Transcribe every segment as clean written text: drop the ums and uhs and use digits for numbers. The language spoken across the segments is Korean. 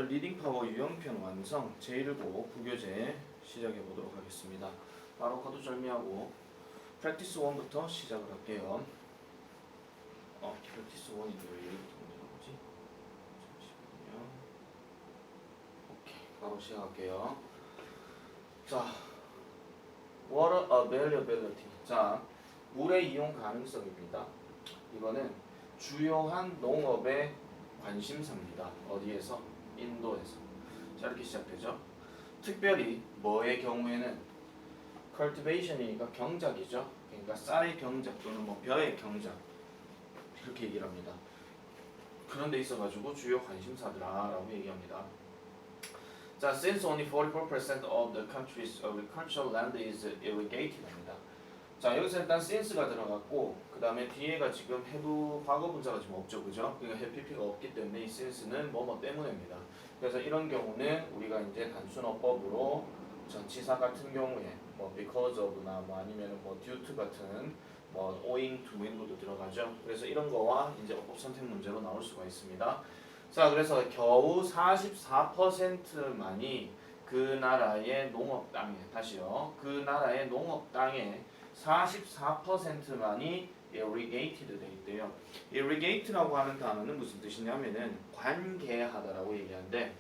리딩 파워 유형편 완성 제1고 부교재 시작해 보도록 하겠습니다. 바로 거두절미하고 프랙티스 1부터 시작을 할게요. 프랙티스 1인데 왜 여기부터 먼저 나오지? 잠시만요. 오케이, 바로 시작할게요. 자, water availability. 자, 물의 이용 가능성입니다. 이거는 주요한 농업의 관심사입니다. 어디에서? 인도에서. 자, 이렇게 시작되죠. 특별히 뭐의 경우에는 cultivation이니까 경작이죠. 그러니까 쌀의 경작 또는 뭐 벼의 경작 이렇게 얘기를 합니다. 그런 데 있어가지고 주요 관심사더라라고 얘기합니다. 자, since only 44% of the country's agricultural land is irrigated 합니다. 자, 여기서 일단 since가 들어갔고 그 다음에 뒤에가 지금 have 과거 분사가 지금 없죠, 그죠? 그러니까 have pp가 없기 때문에 이 since는 뭐뭐 때문에입니다. 그래서 이런 경우는 우리가 이제 단순어법으로 전치사 같은 경우에 뭐 because of나 뭐 아니면 뭐 due to 같은 뭐 owing to in도 들어가죠. 그래서 이런 거와 이제 어법 선택 문제로 나올 수가 있습니다. 자, 그래서 겨우 44%만이 그 나라의 농업 땅에, 다시요, 그 나라의 농업 땅에 44%만이 irrigated 돼 있대요. irrigate라고 하는 단어는 무슨 뜻이냐면은 관계하다라고 얘기하는데,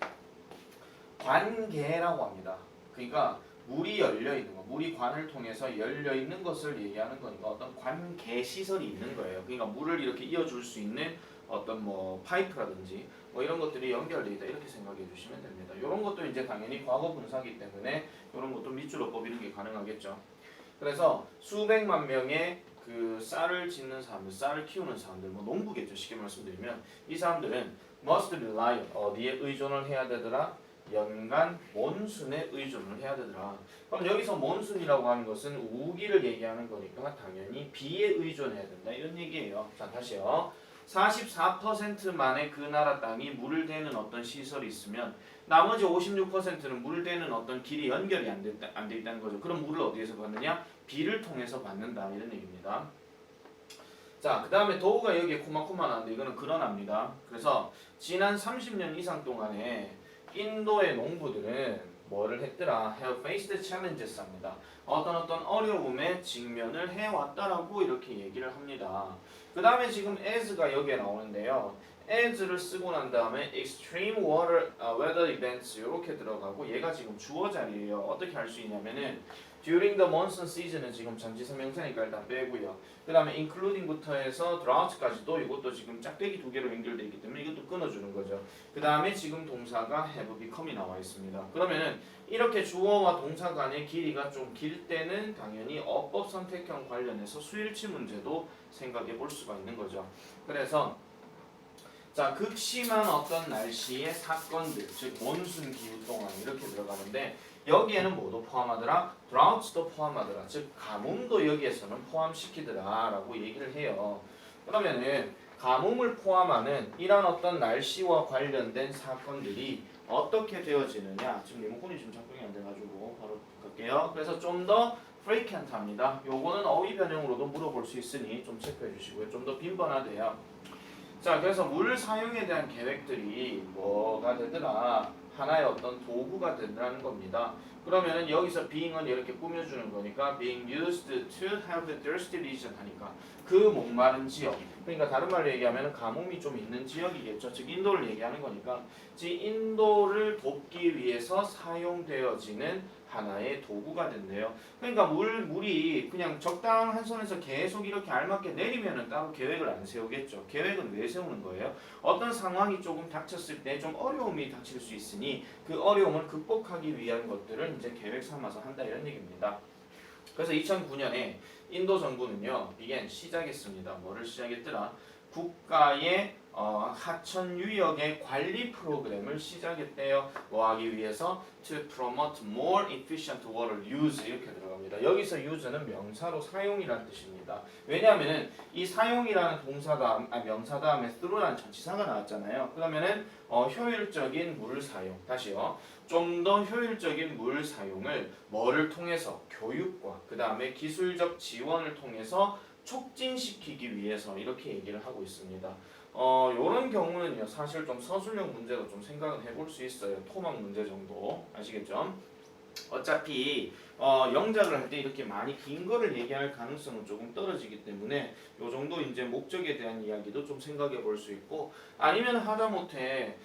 관계라고 합니다. 그러니까 물이 열려 있는 거, 물이 관을 통해서 열려 있는 것을 얘기하는 거니까 어떤 관계 시설이 있는 거예요. 그러니까 물을 이렇게 이어줄 수 있는 어떤 뭐 파이프라든지 뭐 이런 것들이 연결되어 있다, 이렇게 생각해 주시면 됩니다. 이런 것도 이제 당연히 과거 분사기 때문에 이런 것도 밑줄어법 이런 게 가능하겠죠. 그래서 수백만 명의 그 쌀을 짓는 사람들, 쌀을 키우는 사람들, 뭐 농부겠죠, 쉽게 말씀드리면. 이 사람들은 must rely on, 어디에 의존을 해야 되더라? 연간 몬순에 의존을 해야 되더라. 그럼 여기서 몬순이라고 하는 것은 우기를 얘기하는 거니까 당연히 비에 의존해야 된다, 이런 얘기예요. 자, 다시요. 44%만의 그 나라 땅이 물을 대는 어떤 시설이 있으면 나머지 56%는 물을 대는 어떤 길이 연결이 안 돼 있다는 거죠. 그럼 물을 어디에서 받느냐? 비를 통해서 받는다, 이런 얘기입니다. 자, 그 다음에 도우가 여기에 코마코마 나왔는데 이거는 그러납니다. 그래서 지난 30년 이상 동안에 인도의 농부들은 뭐를 했더라? have faced challenges 합니다. 어떤 어려움에 직면을 해왔다라고 이렇게 얘기를 합니다. 그 다음에 지금 as가 여기에 나오는데요. as를 쓰고 난 다음에 extreme weather events 이렇게 들어가고 얘가 지금 주어 자리예요. 어떻게 할 수 있냐면은 during the monsoon season은 지금 전치사 명사니까 일단 빼고요. 그 다음에 including부터 해서 drought까지도 이것도 지금 짝대기 두 개로 연결되어 있기 때문에 이것도 끊어주는 거죠. 그 다음에 지금 동사가 have become이 나와 있습니다. 그러면은 이렇게 주어와 동사 간의 길이가 좀 길 때는 당연히 어법 선택형 관련해서 수일치 문제도 생각해 볼 수가 있는 거죠. 그래서 자, 극심한 어떤 날씨의 사건들, 즉 몬순 기후 동안 이렇게 들어가는데 여기에는 뭐도 포함하더라? 드라우츠도 포함하더라. 즉 가뭄도 여기에서는 포함시키더라 라고 얘기를 해요. 그러면은 가뭄을 포함하는 이런 어떤 날씨와 관련된 사건들이 어떻게 되어지느냐. 지금 리모컨이 좀 작동이 안 돼가지고 바로 갈게요. 그래서 좀 더 frequent합니다. 요거는 어휘 변형으로도 물어볼 수 있으니 좀 체크해 주시고요. 좀 더 빈번하대요. 자, 그래서 물 사용에 대한 계획들이 뭐가 되더라? 하나의 어떤 도구가 되더라는 겁니다. 그러면은 여기서 being은 이렇게 꾸며주는 거니까 being used to have the thirsty region 하니까 그 목마른 지역, 그러니까 다른 말로 얘기하면 가뭄이 좀 있는 지역이겠죠. 즉 인도를 얘기하는 거니까 즉 인도를 돕기 위해서 사용되어지는 하나의 도구가 된대요. 그러니까 물이 그냥 적당한 선에서 계속 이렇게 알맞게 내리면은 따로 계획을 안 세우겠죠. 계획은 왜 세우는 거예요? 어떤 상황이 조금 닥쳤을 때 좀 어려움이 닥칠 수 있으니 그 어려움을 극복하기 위한 것들을 이제 계획 삼아서 한다, 이런 얘기입니다. 그래서 2009년에 인도 정부는요, began 시작했습니다. 뭐를 시작했더라? 국가의 하천 유역의 관리 프로그램을 시작했대요. 뭐 하기 위해서? To promote more efficient water use 이렇게 들어갑니다. 여기서 use는 명사로 사용이라는 뜻입니다. 왜냐하면은 이 사용이라는 동사 다음, 명사 다음에 through라는 전치사가 나왔잖아요. 그러면은 효율적인 물 사용, 다시요. 좀 더 효율적인 물 사용을 뭐를 통해서? 교육과 그 다음에 기술적 지원을 통해서 촉진시키기 위해서 이렇게 얘기를 하고 있습니다. 요런 경우는요 사실 좀 서술형 문제로 좀 생각은 해볼 수 있어요. 토막 문제 정도 아시겠죠? 어차피 영작을 할 때 이렇게 많이 긴 거를 얘기할 가능성은 조금 떨어지기 때문에 요 정도 이제 목적에 대한 이야기도 좀 생각해 볼 수 있고 아니면 하다못해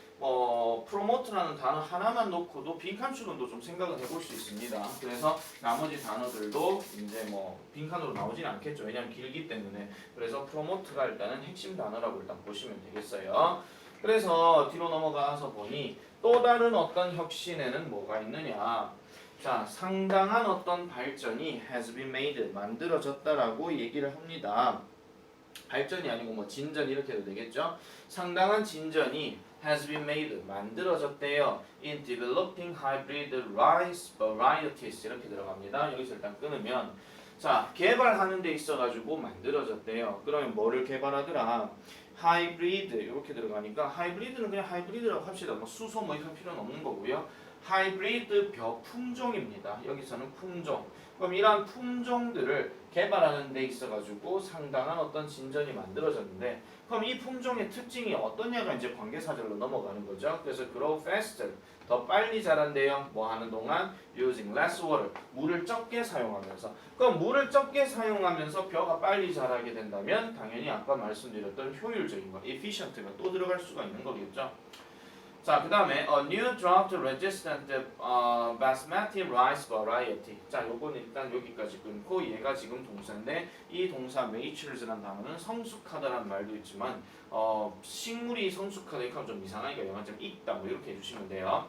프로모트라는 단어 하나만 놓고도 빈칸 추론도 좀 생각을 해볼 수 있습니다. 그래서 나머지 단어들도 이제 뭐 빈칸으로 나오진 않겠죠. 왜냐하면 길기 때문에. 그래서 프로모트가 일단은 핵심 단어라고 일단 보시면 되겠어요. 그래서 뒤로 넘어가서 보니 또 다른 어떤 혁신에는 뭐가 있느냐. 자, 상당한 어떤 발전이 has been made, 만들어졌다라고 얘기를 합니다. 발전이 아니고 뭐 진전 이렇게 해도 되겠죠? 상당한 진전이 has been made, 만들어졌대요. in developing hybrid rice varieties 이렇게 들어갑니다. 여기서 일단 끊으면 자, 개발하는 데 있어가지고 만들어졌대요. 그러면 뭐를 개발하더라? 하이브리드 이렇게 들어가니까 하이브리드는 그냥 하이브리드라고 합시다. 뭐 수소 뭐 이런 필요는 없는 거고요. 하이브리드 벼 품종입니다. 여기서는 품종. 그럼 이러한 품종들을 개발하는 데 있어가지고 상당한 어떤 진전이 만들어졌는데 그럼 이 품종의 특징이 어떠냐가 이제 관계사절로 넘어가는 거죠. 그래서 grow faster, 더 빨리 자란대요. 뭐 하는 동안 using less water, 물을 적게 사용하면서. 그럼 물을 적게 사용하면서 벼가 빨리 자라게 된다면 당연히 아까 말씀드렸던 효율적인 거, efficient가 또 들어갈 수가 있는 거겠죠. 자, 그 다음에 a new drought resistant basmati rice variety. 자, 요거는 일단 여기까지 끊고 얘가 지금 동사인데 이 동사 matures라는 단어는 성숙하다라는 말도 있지만 식물이 성숙하다 이렇게 하면 좀 이상하니까 영어 좀 익다 뭐 이렇게 해주시면 돼요.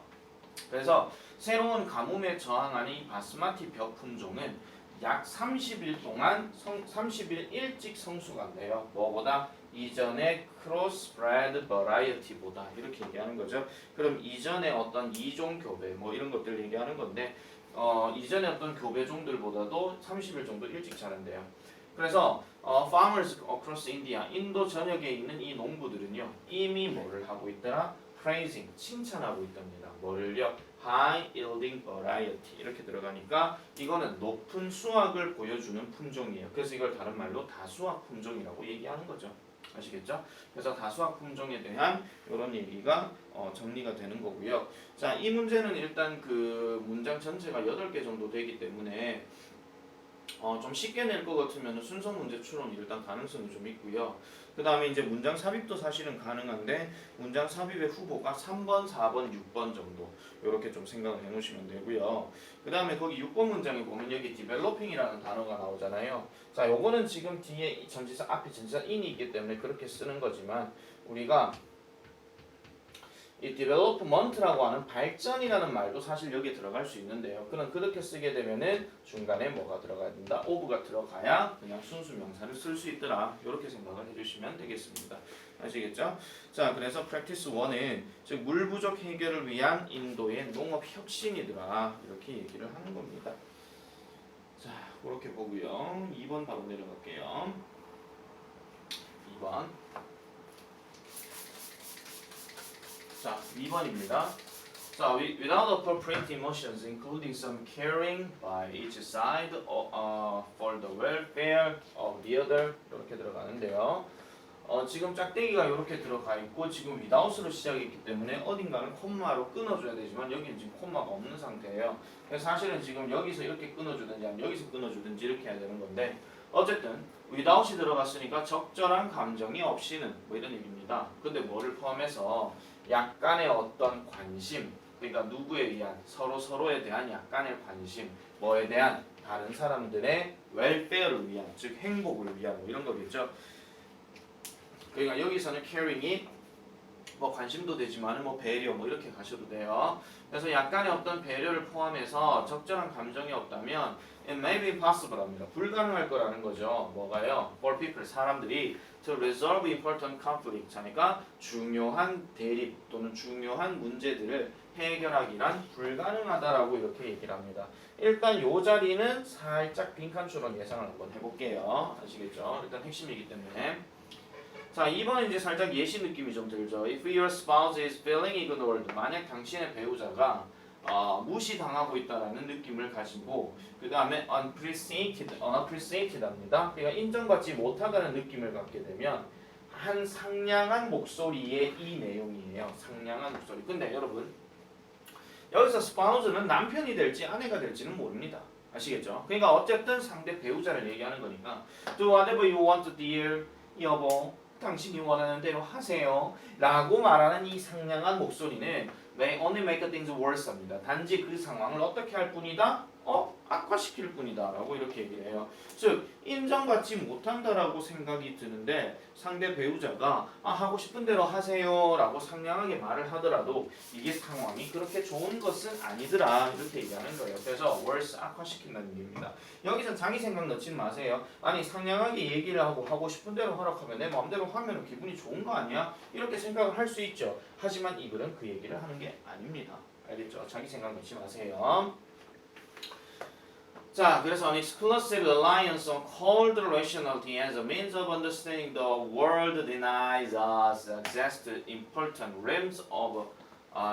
그래서 새로운 가뭄에 저항하는 이 바스마티 벼 품종은 약 30일 동안 30일 일찍 성숙한대요. 뭐보다? 이전의 crossbred variety보다 이렇게 얘기하는 거죠. 그럼 이전에 어떤 이종 교배 뭐 이런 것들 얘기하는 건데 이전에 어떤 교배종들보다도 30일 정도 일찍 자란대요. 그래서 farmers across India, 인도 전역에 있는 이 농부들은요 이미 뭐를 하고 있더라? praising, 칭찬하고 있답니다. 뭐를요? high yielding variety 이렇게 들어가니까 이거는 높은 수확을 보여주는 품종이에요. 그래서 이걸 다른 말로 다수학 품종이라고 얘기하는 거죠. 아시겠죠? 그래서 다수학 품종에 대한 이런 얘기가 정리가 되는 거고요. 자, 이 문제는 일단 그 문장 전체가 8개 정도 되기 때문에 좀 쉽게 낼 것 같으면 순서 문제 추론이 일단 가능성이 좀 있고요. 그 다음에 이제 문장 삽입도 사실은 가능한데 문장 삽입의 후보가 3번, 4번, 6번 정도 이렇게 좀 생각을 해 놓으시면 되고요. 그 다음에 거기 6번 문장에 보면 여기 developing이라는 단어가 나오잖아요. 자, 요거는 지금 뒤에 이 전치사 앞에 전치사 in이 있기 때문에 그렇게 쓰는 거지만 우리가 이 development라고 하는 발전이라는 말도 사실 여기에 들어갈 수 있는데요. 그럼 그렇게 쓰게 되면은 중간에 뭐가 들어가야 된다? of가 들어가야 그냥 순수 명사를 쓸 수 있더라. 이렇게 생각을 해주시면 되겠습니다. 아시겠죠? 자, 그래서 practice 1은 즉 물 부족 해결을 위한 인도의 농업 혁신이더라. 이렇게 얘기를 하는 겁니다. 자, 그렇게 보고요. 2번 바로 내려갈게요. 2번. 자, 2번입니다. 자, without appropriate emotions, including some caring by each side for the welfare of the other 이렇게 들어가는데요. 지금 짝대기가 이렇게 들어가 있고 지금 without으로 시작했기 때문에 어딘가는 콤마로 끊어줘야 되지만 여기는 지금 콤마가 없는 상태예요. 그래서 사실은 지금 여기서 이렇게 끊어주든지 아니면 여기서 끊어주든지 이렇게 해야 되는 건데 어쨌든 without이 들어갔으니까 적절한 감정이 없이는 뭐 이런 얘기입니다. 근데 뭐를 포함해서 약간의 어떤 관심, 그러니까 누구에 의한 서로에 대한 약간의 관심, 뭐에 대한 다른 사람들의 웰페어를 위한, 즉 행복을 위한 뭐 이런 거겠죠. 그러니까 여기서는 caring이 뭐 관심도 되지만 뭐 배려 뭐 이렇게 가셔도 돼요. 그래서 약간의 어떤 배려를 포함해서 적절한 감정이 없다면 it may be impossible 합니다. 불가능할 거라는 거죠. 뭐가요? For people, 사람들이 to resolve important conflict, 그러니까 중요한 대립 또는 중요한 문제들을 해결하기란 불가능하다라고 이렇게 얘기를 합니다. 일단 이 자리는 살짝 빈칸처럼 예상을 한번 해볼게요. 아시겠죠? 일단 핵심이기 때문에. 자, 2번은 이제 살짝 예시 느낌이 좀 들죠. If your spouse is feeling ignored, 만약 당신의 배우자가 무시당하고 있다라는 느낌을 가지고 그 다음에 unappreciated합니다. 그러니까 인정받지 못하다는 느낌을 갖게 되면 한 상냥한 목소리의 이 내용이에요. 상냥한 목소리. 근데 여러분 여기서 spouse는 남편이 될지 아내가 될지는 모릅니다. 아시겠죠? 그러니까 어쨌든 상대 배우자를 얘기하는 거니까 Do whatever you want, dear. 여보, 당신이 원하는 대로 하세요. 라고 말하는 이 상냥한 목소리는 may only make things worse 합니다. 단지 그 상황을 어떻게 할 뿐이다? 악화시킬 뿐이다 라고 이렇게 얘기를 해요. 즉 인정받지 못한다라고 생각이 드는데 상대 배우자가 하고 싶은 대로 하세요 라고 상냥하게 말을 하더라도 이게 상황이 그렇게 좋은 것은 아니더라 이렇게 얘기하는 거예요. 그래서 worse 악화시킨다는 얘기입니다. 여기서 자기 생각 넣지는 마세요. 아니 상냥하게 얘기를 하고 싶은 대로 하라고 내 마음대로 하면 기분이 좋은 거 아니야? 이렇게 생각을 할 수 있죠. 하지만 이 글은 그 얘기를 하는 게 아닙니다. 알겠죠? 자기 생각 넣지 마세요. 자, 그래서 an exclusive reliance on cold rationality as a means of understanding the world denies us access to important realms of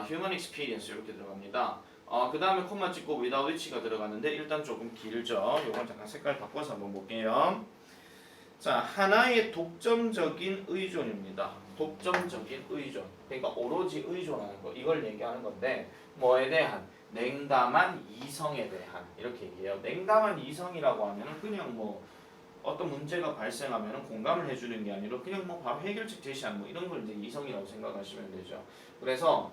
human experience 이렇게 들어갑니다. 그 다음에 콤마 찍고 without which가 들어가는데 일단 조금 길죠. 이건 잠깐 색깔 바꿔서 한번 볼게요. 자, 하나의 독점적인 의존입니다. 독점적인 의존. 그러니까 오로지 의존하는 거. 이걸 얘기하는 건데 뭐에 대한? 냉담한 이성에 대한 이렇게 얘기해요. 냉담한 이성이라고 하면은 그냥 뭐 어떤 문제가 발생하면은 공감을 해주는 게 아니라 그냥 뭐 바로 해결책 제시하는 뭐 이런 걸 이제 이성이라고 생각하시면 되죠. 그래서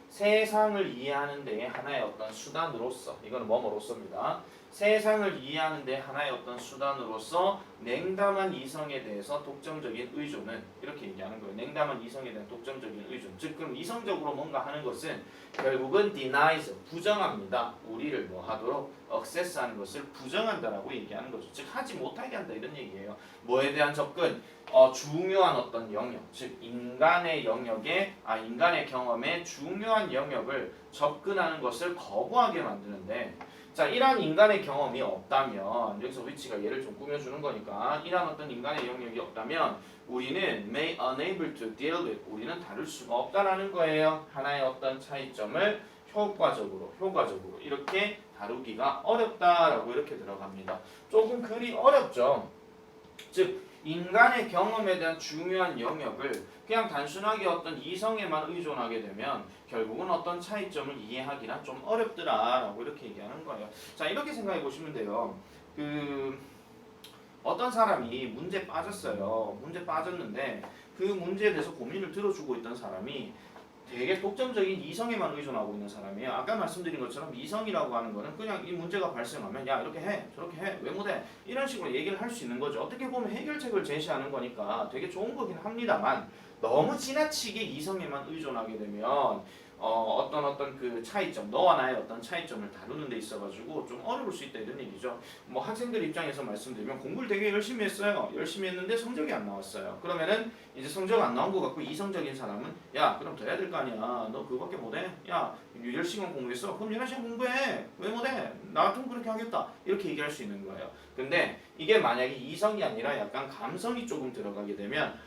세상을 이해하는 데에 하나의 어떤 수단으로서 이거는 뭐뭐로서입니다. 세상을 이해하는 데 하나의 어떤 수단으로서 냉담한 이성에 대해서 독점적인 의존은 이렇게 얘기하는 거예요. 냉담한 이성에 대한 독점적인 의존. 즉 그럼 이성적으로 뭔가 하는 것은 결국은 denies 부정합니다. 우리를 뭐 하도록 access하는 것을 부정한다라고 얘기하는 거죠. 즉 하지 못하게 한다 이런 얘기예요. 뭐에 대한 접근? 중요한 어떤 영역, 즉 인간의 영역에 인간의 경험에 중요한 영역을 접근하는 것을 거부하게 만드는데 자, 이러한 인간의 경험이 없다면 여기서 위치가 얘를 좀 꾸며주는 거니까 이러한 어떤 인간의 영역이 없다면 우리는 may unable to deal with 우리는 다룰 수가 없다라는 거예요. 하나의 어떤 차이점을 효과적으로 이렇게 다루기가 어렵다라고 이렇게 들어갑니다. 조금 글이 어렵죠. 즉 인간의 경험에 대한 중요한 영역을 그냥 단순하게 어떤 이성에만 의존하게 되면 결국은 어떤 차이점을 이해하기란 좀 어렵더라라고 이렇게 얘기하는 거예요. 자, 이렇게 생각해 보시면 돼요. 어떤 사람이 문제 빠졌어요. 문제 빠졌는데 그 문제에 대해서 고민을 들어주고 있던 사람이 되게 독점적인 이성에만 의존하고 있는 사람이에요. 아까 말씀드린 것처럼 이성이라고 하는 거는 그냥 이 문제가 발생하면 야 이렇게 해 저렇게 해 왜 못해 이런 식으로 얘기를 할 수 있는 거죠. 어떻게 보면 해결책을 제시하는 거니까 되게 좋은 거긴 합니다만 너무 지나치게 이성에만 의존하게 되면 어떤 그 차이점, 너와 나의 어떤 차이점을 다루는 데 있어가지고 좀 어려울 수 있다 이런 얘기죠. 뭐 학생들 입장에서 말씀드리면 공부를 되게 열심히 했어요. 열심히 했는데 성적이 안 나왔어요. 그러면은 이제 성적 안 나온 거 갖고 이성적인 사람은 야 그럼 더 해야 될 거 아니야. 너 그거밖에 못해? 야 10시간 공부했어? 그럼 11시간 공부해. 왜 못해? 나 같으면 그렇게 하겠다. 이렇게 얘기할 수 있는 거예요. 근데 이게 만약에 이성이 아니라 약간 감성이 조금 들어가게 되면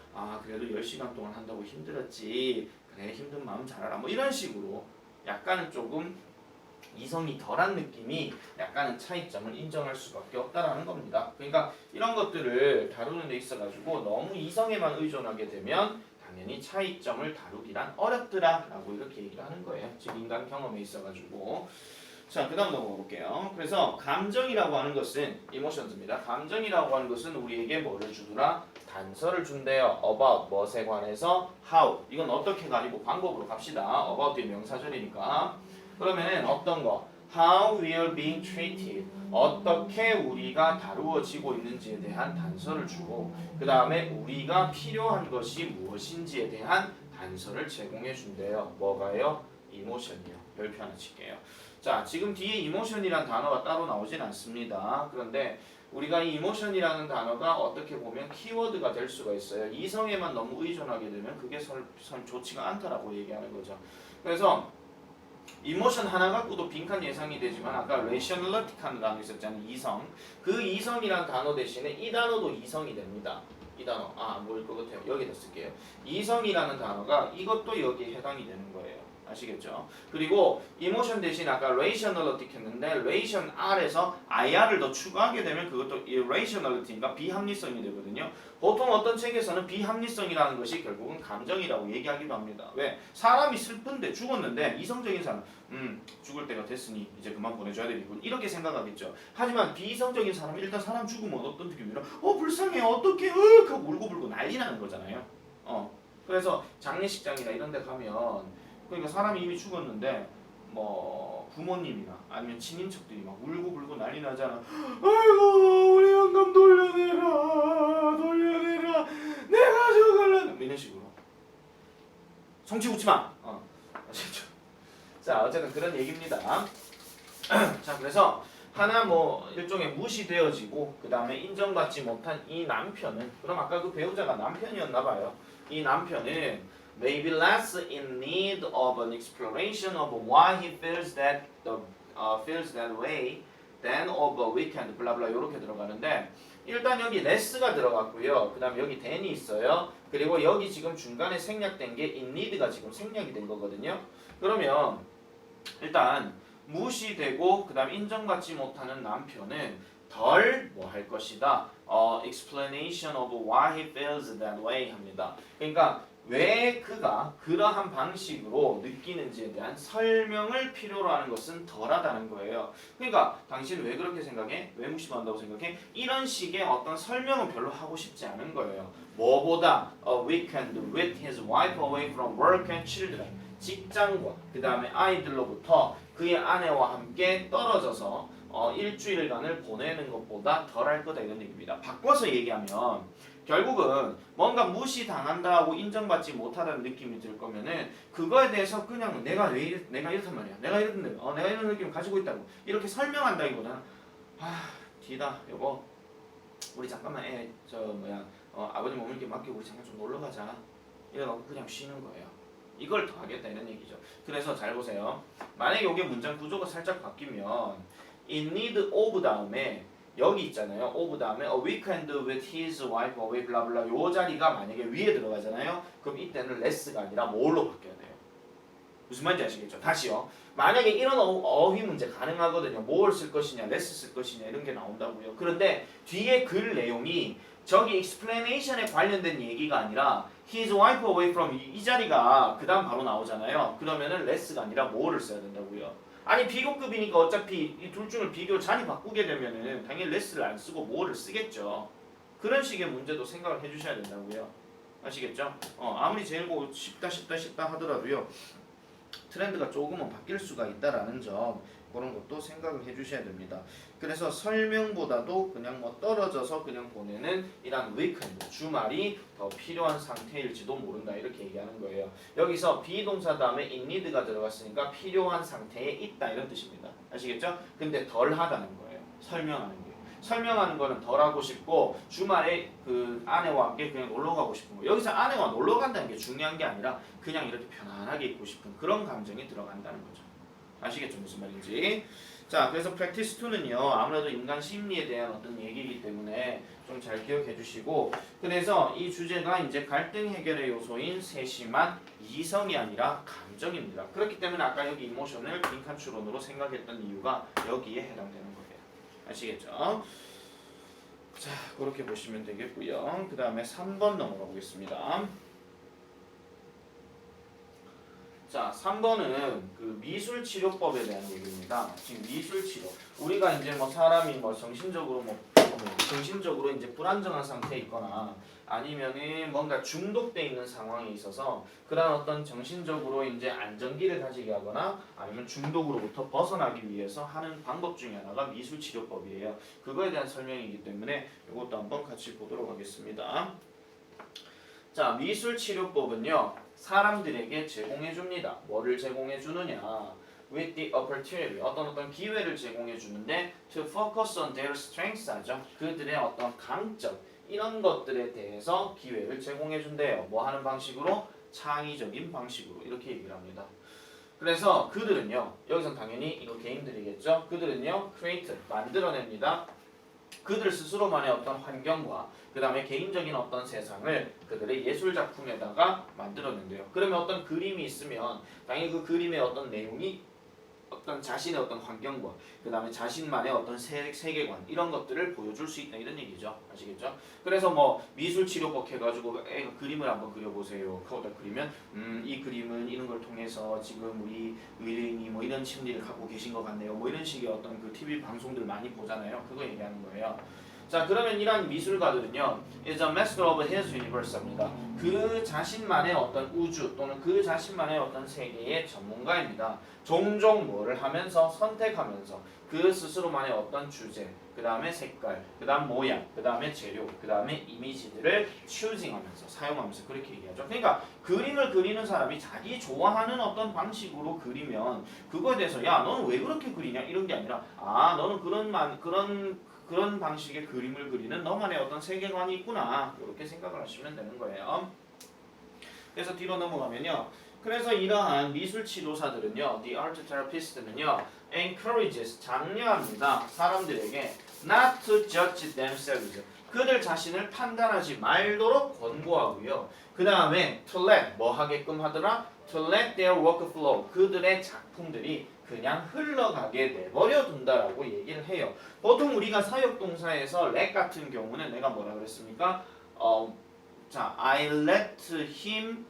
그래도 10시간 동안 한다고 힘들었지. 그래 힘든 마음 잘 알아 뭐 이런 식으로 약간은 조금 이성이 덜한 느낌이 약간은 차이점을 인정할 수밖에 없다라는 겁니다. 그러니까 이런 것들을 다루는 데 있어가지고 너무 이성에만 의존하게 되면 당연히 차이점을 다루기란 어렵더라라고 이렇게 얘기를 하는 거예요. 즉 인간 경험에 있어가지고 자, 그 다음 넘어가 볼게요. 그래서 감정이라고 하는 것은 emotions입니다. 감정이라고 하는 것은 우리에게 뭐를 주더라? 단서를 준대요. about 무엇에 관해서 how 이건 어떻게가 아니고 방법으로 갑시다. about 뒤에 명사절이니까 그러면은 어떤 거 how we are being treated 어떻게 우리가 다루어지고 있는지에 대한 단서를 주고 그 다음에 우리가 필요한 것이 무엇인지에 대한 단서를 제공해 준대요. 뭐가요? emotion이요. 별표 하나 칠게요. 자, 지금 뒤에 emotion이란 단어가 따로 나오진 않습니다. 그런데 우리가 이 emotion이라는 단어가 어떻게 보면 키워드가 될 수가 있어요. 이성에만 너무 의존하게 되면 그게 선 좋지가 않다라고 얘기하는 거죠. 그래서 emotion 하나 갖고도 빈칸 예상이 되지만 아까 rationality라는 단어 있었잖아요. 이성. 그 이성이라는 단어 대신에 이 단어도 이성이 됩니다. 이 단어. 뭐일 것 같아요. 여기다 쓸게요. 이성이라는 단어가 이것도 여기에 해당이 되는 거예요. 아시겠죠? 그리고 이모션 대신 아까 rationality 했는데 ration R에서 IR을 더 추가하게 되면 그것도 irrationality니까 비합리성이 되거든요. 보통 어떤 책에서는 비합리성이라는 것이 결국은 감정이라고 얘기하기도 합니다. 왜? 사람이 슬픈데 죽었는데 이성적인 사람 죽을 때가 됐으니 이제 그만 보내줘야 되겠군 이렇게 생각하겠죠. 하지만 비이성적인 사람은 일단 사람 죽으면 어떤 느낌이라 불쌍해 어떡해 하고 울고불고 난리 나는 거잖아요. 그래서 장례식장이나 이런 데 가면 그러니까 사람이 이미 죽었는데 뭐 부모님이나 아니면 친인척들이 막 울고불고 난리 나잖아. 아이고 우리 영감 돌려내라 내가 죽을래 이런 식으로 성치 웃지 마. 아시죠? 자 어쨌든 그런 얘기입니다. 자 그래서 하나 뭐 일종의 무시되어지고 그 다음에 인정받지 못한 이 남편은 그럼 아까 그 배우자가 남편이었나 봐요. 이 남편은 maybe less in need of an exploration of why he feels that way than of a weekend 블라블라 이렇게 들어가는데 일단 여기 less가 들어갔고요. 그 다음에 여기 than이 있어요. 그리고 여기 지금 중간에 생략된 게 in need가 지금 생략이 된 거거든요. 그러면 일단 무시되고 그 다음 인정받지 못하는 남편은 덜 뭐 할 것이다. explanation of why he feels that way 합니다. 그러니까 왜 그가 그러한 방식으로 느끼는지에 대한 설명을 필요로 하는 것은 덜하다는 거예요. 그러니까 당신 왜 그렇게 생각해? 왜 무시받는다고 생각해? 이런 식의 어떤 설명은 별로 하고 싶지 않은 거예요. 뭐보다 a weekend with his wife away from work and children 직장과 그 다음에 아이들로부터 그의 아내와 함께 떨어져서 일주일간을 보내는 것보다 덜할 거다 이런 얘기입니다. 바꿔서 얘기하면 결국은 뭔가 무시당한다고 인정받지 못하다는 느낌이 들 거면은 그거에 대해서 그냥 내가 이렇단 말이야. 내가 이런데 내가 이런 느낌을 가지고 있다고 이렇게 설명한다기보다는 디다 여보 우리 잠깐만 아버님 몸을 이렇게 맡기고 우리 잠깐 좀 놀러 가자 이래갖고 그냥 쉬는 거예요. 이걸 더 하겠다 이런 얘기죠. 그래서 잘 보세요. 만약에 이게 문장 구조가 살짝 바뀌면 in need of 다음에 여기 있잖아요. of 다음에 a weekend with his wife away 블라블라 요 자리가 만약에 위에 들어가잖아요. 그럼 이때는 less가 아니라 뭘로 바뀌어야 돼요? 무슨 말인지 아시겠죠? 다시요. 만약에 이런 어휘 문제 가능하거든요. 뭘 쓸 것이냐, less 쓸 것이냐 이런 게 나온다고요. 그런데 뒤에 글 내용이 저기 explanation에 관련된 얘기가 아니라 his wife away from 이 자리가 그 다음 바로 나오잖아요. 그러면은 less가 아니라 뭐를 써야 된다고요. 아니 비교급이니까 어차피 이 둘 중을 비교 자리 바꾸게 되면은 당연히 less를 안 쓰고 뭐를 쓰겠죠. 그런 식의 문제도 생각을 해주셔야 된다고요. 아시겠죠? 아무리 제일 쉽다 하더라도요. 트렌드가 조금은 바뀔 수가 있다라는 점 그런 것도 생각을 해주셔야 됩니다. 그래서 설명보다도 그냥 뭐 떨어져서 그냥 보내는 이런 위켄드 주말이 더 필요한 상태일지도 모른다 이렇게 얘기하는 거예요. 여기서 비동사 다음에 in need가 들어갔으니까 필요한 상태에 있다 이런 뜻입니다. 아시겠죠? 근데 덜 하다는 거예요. 설명하는 게. 설명하는 거는 덜 하고 싶고 주말에 그 아내와 함께 그냥 놀러 가고 싶은 거. 여기서 아내와 놀러 간다는 게 중요한 게 아니라 그냥 이렇게 편안하게 있고 싶은 그런 감정이 들어간다는 거죠. 아시겠죠? 무슨 말인지. 자, 그래서 practice 2는요. 아무래도 인간 심리에 대한 어떤 얘기이기 때문에 좀 잘 기억해 주시고 그래서 이 주제가 이제 갈등 해결의 요소인 세심한 이성이 아니라 감정입니다. 그렇기 때문에 아까 여기 이모션을 빈칸 추론으로 생각했던 이유가 여기에 해당되는 거예요. 아시겠죠? 자, 그렇게 보시면 되겠고요. 그 다음에 3번 넘어가 보겠습니다. 자, 3번은 그 미술치료법에 대한 얘기입니다. 지금 미술치료. 우리가 이제 뭐 사람이 뭐 정신적으로 이제 불안정한 상태에 있거나 아니면은 뭔가 중독돼 있는 상황에 있어서 그런 어떤 정신적으로 이제 안정기를 가지게 하거나 아니면 중독으로부터 벗어나기 위해서 하는 방법 중에 하나가 미술치료법이에요. 그거에 대한 설명이기 때문에 이것도 한번 같이 보도록 하겠습니다. 자, 미술치료법은요. 사람들에게 제공해 줍니다. 뭐를 제공해 주느냐? With the opportunity, 어떤 기회를 제공해 주는데 to focus on their strengths 하죠. 그들의 어떤 강점 이런 것들에 대해서 기회를 제공해 준대요. 뭐 하는 방식으로? 창의적인 방식으로 이렇게 얘기를 합니다. 그래서 그들은요. 여기서 당연히 이거 개인들이겠죠. 그들은요. create, 만들어냅니다. 그들 스스로만의 어떤 환경과 그 다음에 개인적인 어떤 세상을 그들의 예술 작품에다가 만들어낸대요. 그러면 어떤 그림이 있으면 당연히 그 그림의 어떤 내용이 어떤 자신의 어떤 환경과 그 다음에 자신만의 어떤 세계관 이런 것들을 보여줄 수 있다 이런 얘기죠. 아시겠죠? 그래서 뭐 미술치료법 해가지고 애가 그림을 한번 그려보세요. 그거다 그리면 이 그림은 이런 걸 통해서 지금 우리 의뢰인이 뭐 이런 심리를 갖고 계신 것 같네요. 뭐 이런 식의 어떤 그 TV 방송들 많이 보잖아요. 그거 얘기하는 거예요. 자 그러면 이러한 미술가들은요 is a master of his universe입니다. 그 자신만의 어떤 우주 또는 그 자신만의 어떤 세계의 전문가입니다. 종종 뭐를 하면서 선택하면서 그 스스로만의 어떤 주제 그 다음에 색깔 그 다음 모양 그 다음에 재료 그 다음에 이미지들을 choosing하면서 사용하면서 그렇게 얘기하죠. 그러니까 그림을 그리는 사람이 자기 좋아하는 어떤 방식으로 그리면 그거에 대해서 야 너는 왜 그렇게 그리냐 이런 게 아니라 아 너는 그런 방식의 그림을 그리는 너만의 어떤 세계관이 있구나 이렇게 생각을 하시면 되는 거예요. 그래서 뒤로 넘어가면요. 그래서 이러한 미술 치료사들은요, the art therapist는요, encourages 장려합니다. 사람들에게 not to judge themselves. 그들 자신을 판단하지 말도록 권고하고요. 그 다음에 to let 뭐 하게끔 하더라? to let their work flow. 그들의 작품들이 그냥 흘러가게 내버려 둔다라고 얘기를 해요. 보통 우리가 사역동사에서 let 같은 경우는 내가 뭐라 그랬습니까? 자, I let him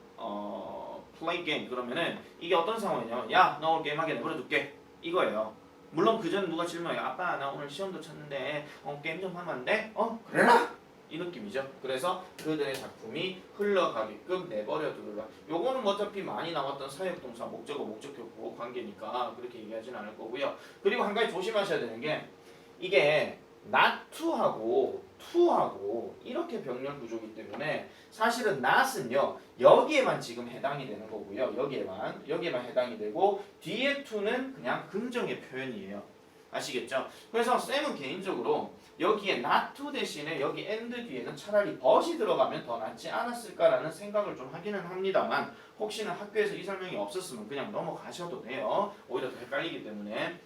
play game. 그러면은 이게 어떤 상황이냐면 야, 너 오늘 게임하게 내버려둘게. 이거예요. 물론 그전 누가 질문해요. 아빠 나 오늘 시험도 쳤는데 게임 좀 하면 안 돼? 그래라! 이 느낌이죠. 그래서 그들의 작품이 흘러가게끔 내버려두라. 요거는 뭐 어차피 많이 나왔던 사역동사 목적어 목적격 관계니까 그렇게 얘기하진 않을 거고요. 그리고 한 가지 조심하셔야 되는 게 이게 not to하고 to하고 이렇게 병렬 구조이기 때문에 사실은 not은요 여기에만 지금 해당이 되는 거고요. 여기에만 해당이 되고 뒤에 to는 그냥 긍정의 표현이에요. 아시겠죠? 그래서 쌤은 개인적으로 여기에 not to 대신에 여기 and 뒤에는 차라리 but이 들어가면 더 낫지 않았을까라는 생각을 좀 하기는 합니다만 혹시나 학교에서 이 설명이 없었으면 그냥 넘어가셔도 돼요. 오히려 더 헷갈리기 때문에.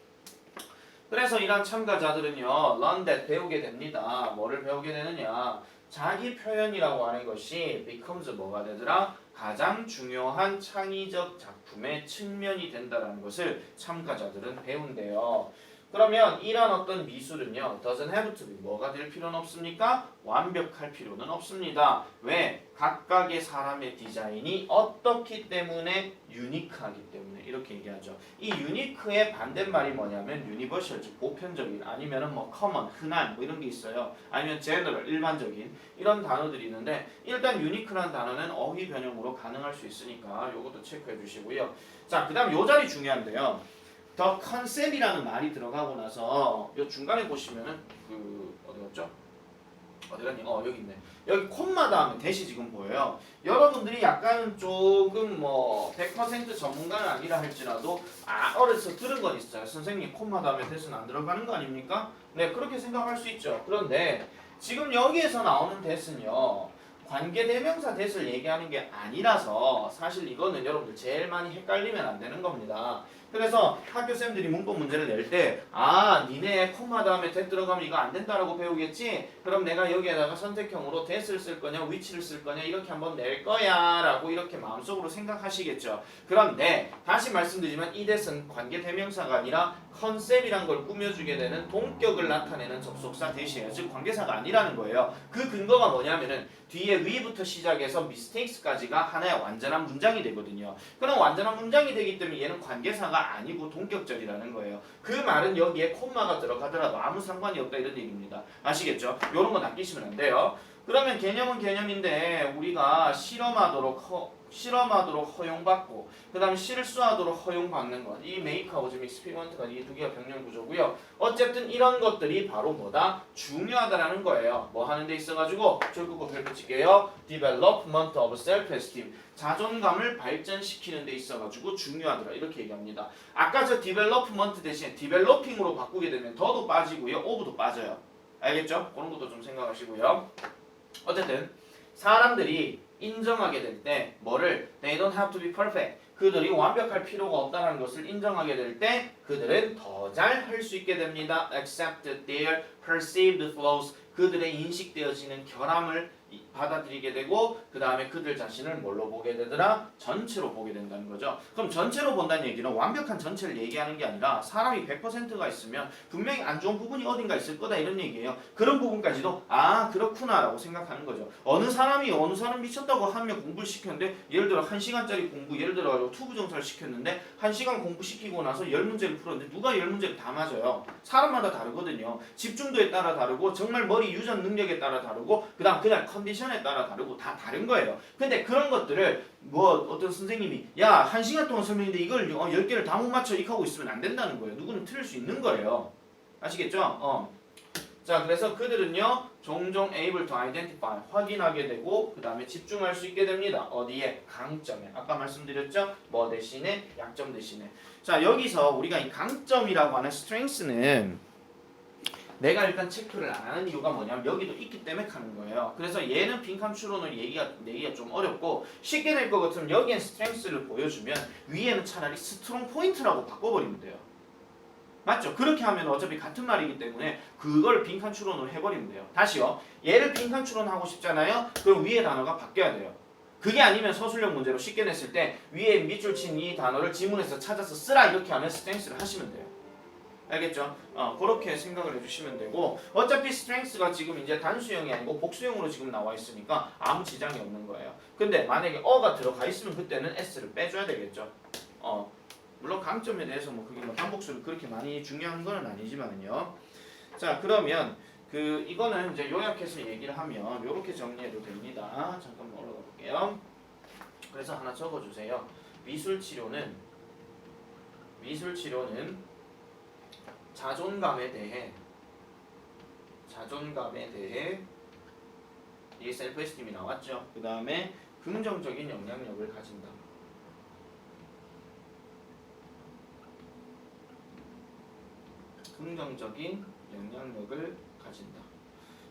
그래서 이러한 참가자들은요 learn that 배우게 됩니다. 뭐를 배우게 되느냐 자기 표현이라고 하는 것이 becomes 뭐가 되더라? 가장 중요한 창의적 작품의 측면이 된다는 것을 참가자들은 배운대요. 그러면 이런 어떤 미술은요 doesn't have to be 뭐가 될 필요는 없습니까? 완벽할 필요는 없습니다. 왜? 각각의 사람의 디자인이 어떻기 때문에 유니크하기 때문에 이렇게 얘기하죠. 이 유니크의 반대말이 뭐냐면 유니버셜 즉 보편적인 아니면은 뭐 common 흔한 뭐 이런 게 있어요. 아니면 general 일반적인 이런 단어들이 있는데 일단 유니크라는 단어는 어휘 변형으로 가능할 수 있으니까 요것도 체크해 주시고요. 자, 그다음 요 자리 중요한데요. 더 컨셉이라는 말이 들어가고 나서 요 중간에 보시면은 그 어디였죠? 어디갔니? 여기 있네. 여기 콤마 다음에 대시 지금 보여요. 여러분들이 약간 조금 뭐 100% 전문가는 아니라 할지라도 어려서 들은 건 있어요. 선생님 콤마 다음에 대시는 안 들어가는 거 아닙니까? 네, 그렇게 생각할 수 있죠. 그런데 지금 여기에서 나오는 대시는요. 관계대명사 대시를 얘기하는 게 아니라서 사실 이거는 여러분들 제일 많이 헷갈리면 안 되는 겁니다. 그래서 학교쌤들이 문법 문제를 낼 때 니네 콤마 다음에 that 들어가면 이거 안 된다라고 배우겠지? 그럼 내가 여기에다가 선택형으로 that을 쓸 거냐 which를 쓸 거냐 이렇게 한번 낼 거야 라고 이렇게 마음속으로 생각하시겠죠. 그런데 다시 말씀드리지만 이 that은 관계대명사가 아니라 컨셉이란 걸 꾸며주게 되는 동격을 나타내는 접속사 that이에요. 즉 관계사가 아니라는 거예요. 그 근거가 뭐냐면은 뒤에 위부터 시작해서 mistakes까지가 하나의 완전한 문장이 되거든요. 그럼 완전한 문장이 되기 때문에 얘는 관계사가 아니고 동격절이라는 거예요. 그 말은 여기에 콤마가 들어가더라도 아무 상관이 없다 이런 얘기입니다. 아시겠죠? 이런 건 아끼시면 안 돼요. 그러면 개념은 개념인데 우리가 실험하도록 허용받고 그 다음에 실수하도록 허용받는 것 이 메이크하고 지금 익스피리먼트가 이 두 개가 병렬 구조고요. 어쨌든 이런 것들이 바로 뭐다? 중요하다라는 거예요. 뭐 하는 데 있어가지고 줄긋고 별 붙일게요. Development of Self-Esteem 자존감을 발전시키는 데 있어가지고 중요하더라 이렇게 얘기합니다. 아까 저 development 대신 developing으로 바꾸게 되면 더도 빠지고요. of도 빠져요. 알겠죠? 그런 것도 좀 생각하시고요. 어쨌든 사람들이 인정하게 될 때 뭐를 They don't have to be perfect 그들이 완벽할 필요가 없다는 것을 인정하게 될 때 그들은 더 잘 할 수 있게 됩니다. accept their perceived flaws. 그들의 인식되어지는 결함을 받아들이게 되고 그 다음에 그들 자신을 뭘로 보게 되더라? 전체로 보게 된다는 거죠. 그럼 전체로 본다는 얘기는 완벽한 전체를 얘기하는 게 아니라 사람이 100%가 있으면 분명히 안 좋은 부분이 어딘가 있을 거다 이런 얘기예요. 그런 부분까지도 아 그렇구나 라고 생각하는 거죠. 어느 사람이 어느 사람 미쳤다고 하면 공부를 시켰는데 예를 들어 1시간짜리 공부 예를 들어 투부 정사를 시켰는데 1시간 공부시키고 나서 10문제를 풀었는데 누가 10문제를 다 맞아요. 사람마다 다르거든요. 집중도에 따라 다르고 정말 머리 유전 능력에 따라 다르고 그 다음 그날 컨디션에 따라 다르고 다 다른 거예요. 근데 그런 것들을 뭐 어떤 선생님이 야 1시간 동안 설명했는데 이걸 10개를 다 못 맞춰 이렇게 하고 있으면 안 된다는 거예요. 누구는 틀릴 수 있는 거예요. 아시겠죠? 자 그래서 그들은요 종종 able to identify 확인하게 되고 그 다음에 집중할 수 있게 됩니다. 어디에? 강점에. 아까 말씀드렸죠? 뭐 대신에? 약점 대신에. 자 여기서 우리가 이 강점이라고 하는 strength는 내가 일단 체크를 안 하는 이유가 뭐냐면 여기도 있기 때문에 하는 거예요. 그래서 얘는 빈칸 추론을 내기가 좀 어렵고 쉽게 낼 것 같으면 여기엔 스트렝스를 보여주면 위에는 차라리 스트롱 포인트라고 바꿔버리면 돼요. 맞죠? 그렇게 하면 어차피 같은 말이기 때문에 그걸 빈칸 추론으로 해버리면 돼요. 다시요. 얘를 빈칸 추론하고 싶잖아요. 그럼 위에 단어가 바뀌어야 돼요. 그게 아니면 서술형 문제로 쉽게 냈을 때 위에 밑줄 친 이 단어를 지문에서 찾아서 쓰라 이렇게 하면 스트렝스를 하시면 돼요. 알겠죠? 그렇게 생각을 해주시면 되고 어차피 strength가 지금 이제 단수형이 아니고 복수형으로 지금 나와 있으니까 아무 지장이 없는 거예요. 근데 만약에 어가 들어가 있으면 그때는 s를 빼줘야 되겠죠. 물론 강점에 대해서 뭐 그게 뭐 단복수를 그렇게 많이 중요한 건 아니지만요. 자 그러면 이거는 이제 요약해서 얘기를 하면 이렇게 정리해도 됩니다. 잠깐만 올라가 볼게요. 그래서 하나 적어주세요. 미술 치료는 자존감에 대해 이게 셀프 에스팀이 나왔죠. 그 다음에 긍정적인 영향력을 가진다. 긍정적인 영향력을 가진다.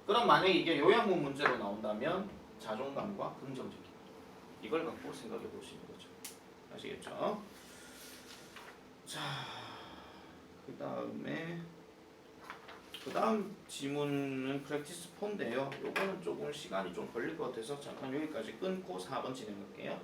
그럼 만약에 이게 요양문 문제로 나온다면 자존감과 긍정적인 이걸 갖고 생각해 보시는 거죠. 아시겠죠? 자, 그 다음 지문은 프랙티스 4인데요. 요거는 조금 시간이 좀 걸릴 것 같아서 잠깐 여기까지 끊고 4번 진행할게요.